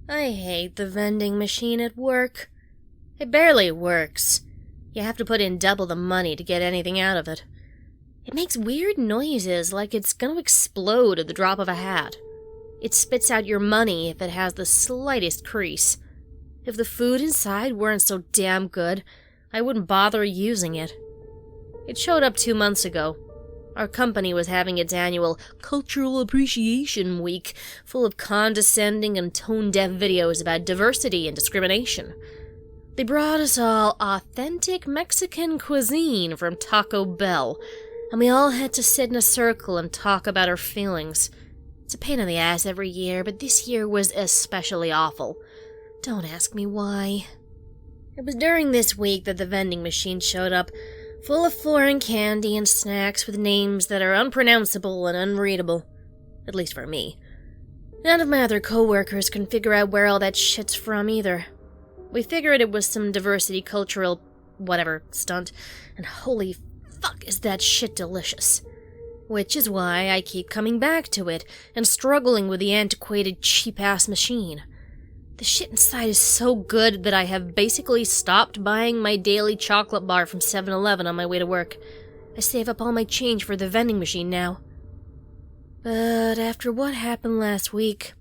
I hate the vending machine at work. It barely works. You have to put in double the money to get anything out of it. It makes weird noises like it's gonna explode at the drop of a hat. It spits out your money if it has the slightest crease. If the food inside weren't so damn good, I wouldn't bother using it. It showed up 2 months ago. Our company was having its annual Cultural Appreciation Week, full of condescending and tone-deaf videos about diversity and discrimination. They brought us all authentic Mexican cuisine from Taco Bell, and we all had to sit in a circle and talk about our feelings. It's a pain in the ass every year, but this year was especially awful. Don't ask me why. It was during this week that the vending machine showed up, full of foreign candy and snacks with names that are unpronounceable and unreadable. At least for me. None of my other co-workers can figure out where all that shit's from either. We figured it was some diversity cultural whatever stunt, and holy fuck is that shit delicious. Which is why I keep coming back to it and struggling with the antiquated cheap-ass machine. The shit inside is so good that I have basically stopped buying my daily chocolate bar from 7-Eleven on my way to work. I save up all my change for the vending machine now. But after what happened last week,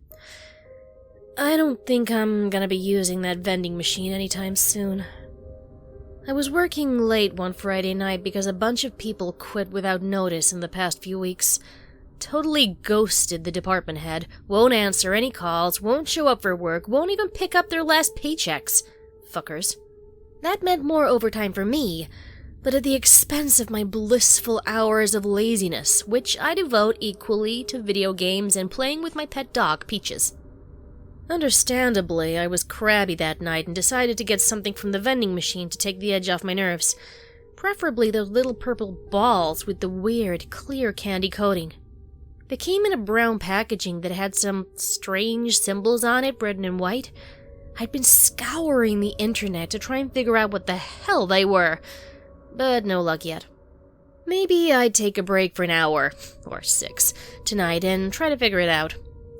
I don't think I'm gonna be using that vending machine anytime soon. I was working late one Friday night because a bunch of people quit without notice in the past few weeks. Totally ghosted the department head, won't answer any calls, won't show up for work, won't even pick up their last paychecks. Fuckers. That meant more overtime for me, but at the expense of my blissful hours of laziness, which I devote equally to video games and playing with my pet dog, Peaches. Understandably, I was crabby that night and decided to get something from the vending machine to take the edge off my nerves. Preferably those little purple balls with the weird, clear candy coating. They came in a brown packaging that had some strange symbols on it, written in white. I'd been scouring the internet to try and figure out what the hell they were, but no luck yet. Maybe I'd take a break for an hour, or 6, tonight and try to figure it out.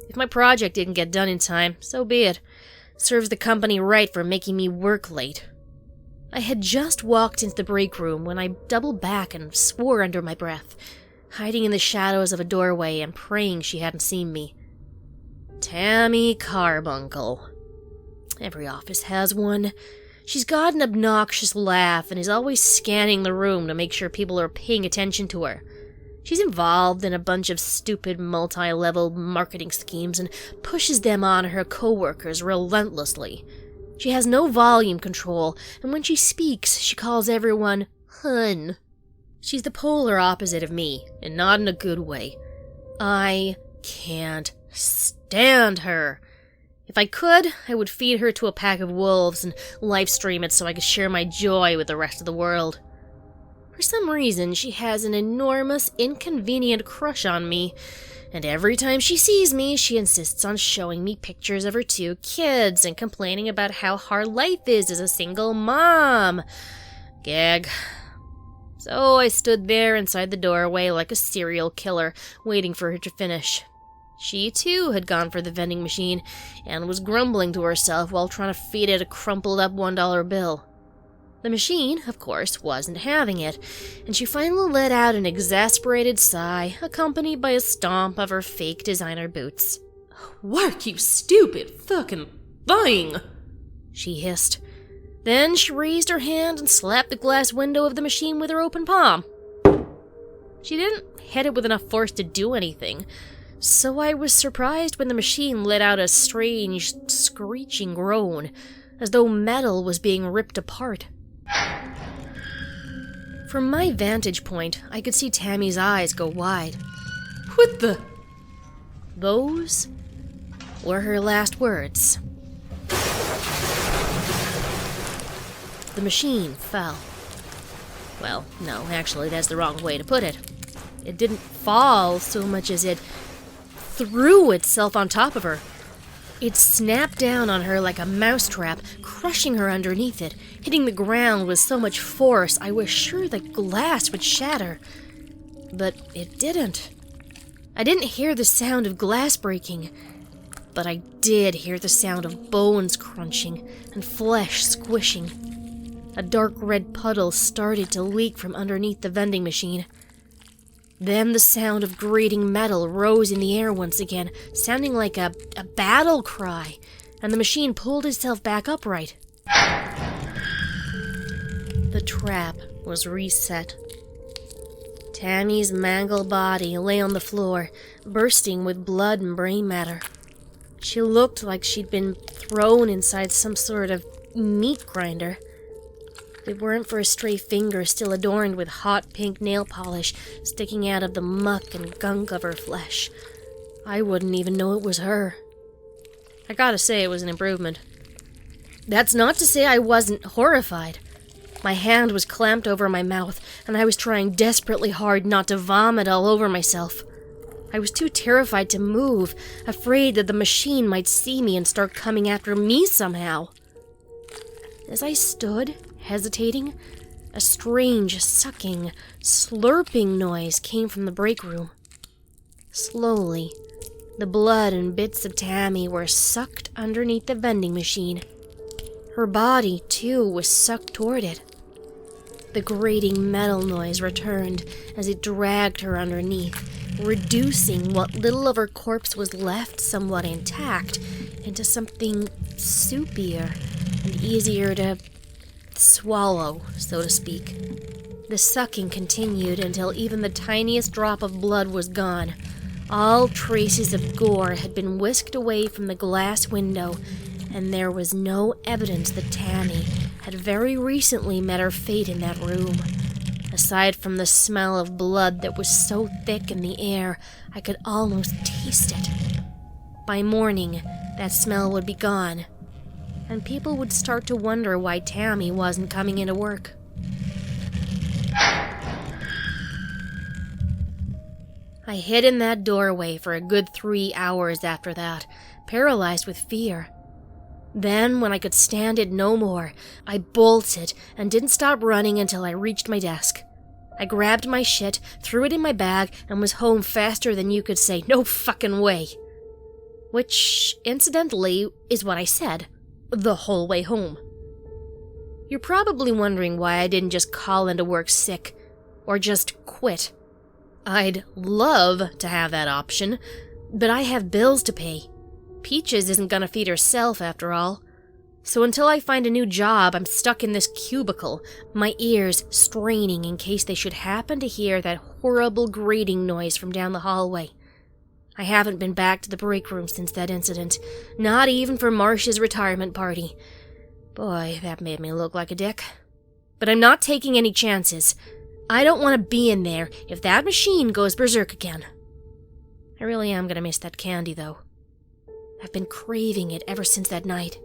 If my project didn't get done in time, so be it. Serves the company right for making me work late. I had just walked into the break room when I doubled back and swore under my breath, hiding in the shadows of a doorway and praying she hadn't seen me. Tammy Carbuncle. Every office has one. She's got an obnoxious laugh and is always scanning the room to make sure people are paying attention to her. She's involved in a bunch of stupid multi-level marketing schemes and pushes them on her coworkers relentlessly. She has no volume control, and when she speaks, she calls everyone hun. She's the polar opposite of me, and not in a good way. I can't stand her. If I could, I would feed her to a pack of wolves and live-stream it so I could share my joy with the rest of the world. For some reason, she has an enormous, inconvenient crush on me, and every time she sees me, she insists on showing me pictures of her 2 kids and complaining about how hard life is as a single mom. Gag. So I stood there inside the doorway like a serial killer, waiting for her to finish. She, too, had gone for the vending machine, and was grumbling to herself while trying to feed it a crumpled-up $1 bill. The machine, of course, wasn't having it, and she finally let out an exasperated sigh, accompanied by a stomp of her fake designer boots. "Work, you stupid fucking thing!" she hissed. Then she raised her hand and slapped the glass window of the machine with her open palm. She didn't hit it with enough force to do anything, so I was surprised when the machine let out a strange, screeching groan, as though metal was being ripped apart. From my vantage point, I could see Tammy's eyes go wide. "What the?" Those were her last words. The machine fell. Well, no, actually, that's the wrong way to put it. It didn't fall so much as it threw itself on top of her. It snapped down on her like a mousetrap, crushing her underneath it, hitting the ground with so much force I was sure the glass would shatter. But it didn't. I didn't hear the sound of glass breaking. but I did hear the sound of bones crunching and flesh squishing. A dark red puddle started to leak from underneath the vending machine. Then the sound of grating metal rose in the air once again, sounding like a battle cry, and the machine pulled itself back upright. The trap was reset. Tammy's mangled body lay on the floor, bursting with blood and brain matter. She looked like she'd been thrown inside some sort of meat grinder. If it weren't for a stray finger still adorned with hot pink nail polish sticking out of the muck and gunk of her flesh, I wouldn't even know it was her. I gotta say it was an improvement. That's not to say I wasn't horrified. My hand was clamped over my mouth, and I was trying desperately hard not to vomit all over myself. I was too terrified to move, afraid that the machine might see me and start coming after me somehow. As I stood, hesitating, a strange, sucking, slurping noise came from the break room. Slowly, the blood and bits of Tammy were sucked underneath the vending machine. Her body, too, was sucked toward it. The grating metal noise returned as it dragged her underneath, reducing what little of her corpse was left somewhat intact into something soupier and easier to swallow, so to speak. The sucking continued until even the tiniest drop of blood was gone. All traces of gore had been whisked away from the glass window, and there was no evidence that Tammy had very recently met her fate in that room. Aside from the smell of blood that was so thick in the air, I could almost taste it. By morning, that smell would be gone, and people would start to wonder why Tammy wasn't coming into work. I hid in that doorway for a good 3 hours after that, paralyzed with fear. Then, when I could stand it no more, I bolted and didn't stop running until I reached my desk. I grabbed my shit, threw it in my bag, and was home faster than you could say, "No fucking way." Which, incidentally, is what I said, the whole way home. You're probably wondering why I didn't just call into work sick, or just quit. I'd love to have that option, but I have bills to pay. Peaches isn't gonna feed herself, after all. So until I find a new job, I'm stuck in this cubicle, my ears straining in case they should happen to hear that horrible grating noise from down the hallway. I haven't been back to the break room since that incident, not even for Marcia's retirement party. Boy, that made me look like a dick. But I'm not taking any chances. I don't want to be in there if that machine goes berserk again. I really am gonna miss that candy, though. I've been craving it ever since that night.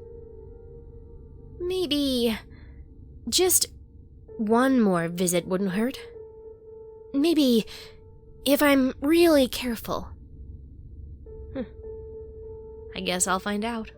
Maybe just one more visit wouldn't hurt. Maybe if I'm really careful. I guess I'll find out.